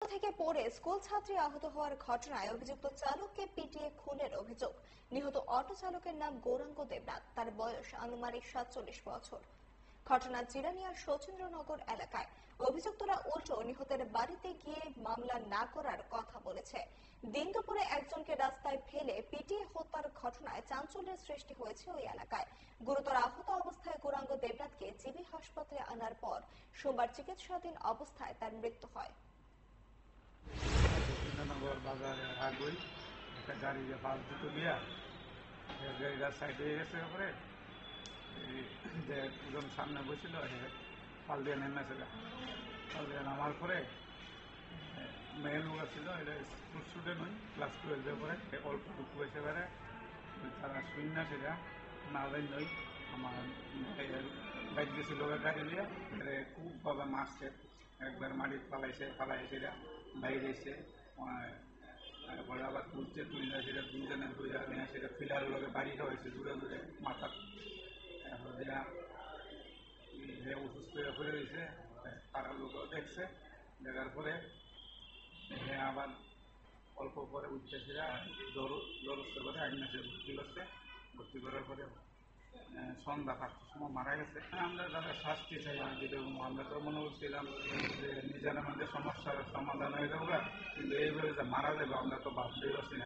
থেকে পড়ে স্কুল ছাত্রী আহত হওয়ার ঘটনায় অভিযুক্ত চালককে পিটিয়ে খুনের অভিযোগ। নিহত অটো চালকের নাম গৌরাঙ্গ দেবনাথ, তার বয়স আনুমানিক 47 বছর। ঘটনা জিরানিয়ার শচীন্দ্রনগর এলাকায়। অভিযুক্তরা উল্টো নিহতের বাড়িতে গিয়ে মামলা না করার কথা বলেছে। দিন দুপুরে একজনকে রাস্তায় ফেলে পিটিয়ে হত্যার ঘটনায় চাঞ্চল্যের সৃষ্টি হয়েছে ওই এলাকায়। গুরুতর আহত অবস্থায় গৌরাঙ্গ দেবনাথকে জিবি হাসপাতালে আনার পর সোমবার চিকিৎসাধীন অবস্থায় তার মৃত্যু হয়। নগর বাজারে আগুই একটা গাড়ি পাঁচ দুটো দিয়া গাড়িটা সাইডে গেছে ওপরে যে একজন সামনে বসছিল পাল দিয়ে নেমেছিল। পাল দিয়ে নামার পরে মেয়ে লোক ছিল, এটা স্কুল স্টুডেন্ট হই, ক্লাস 12-এর পরে অল্প দুঃখ হয়েছে বেড়ে তারা শুন না, সেটা না জানি আমার বাইক দিয়েছিল গাড়ি দিয়ে খুব ভাবে মারছে, একবার মাটির ফালাই সেটা বাইরে এসে পরে আবার তুলছে, তুললে সেটা দুজনের দুইটা নিয়ে সেটা ফিলার লোকে বাড়িটা হয়েছে দূরে দূরে মাথা অসুস্থ হয়ে পড়ে রয়েছে। তারা লোকও দেখছে, দেখার পরে আবার অল্প পরে উঠছে সেটা জরস্থ করে আইনাসে ভর্তি করার পরে সন্ধ্যা 5টার সময় মারা গেছে। আমরা তাদের শাস্তি চাই, যেরকম আমরা তো মনে করছিলাম যে নিজের আমাদের সমস্যার সমাধান হয়ে যাবে, কিন্তু এইভাবে যে মারা যাবে আমরা তো ভাবতেই পারছি না।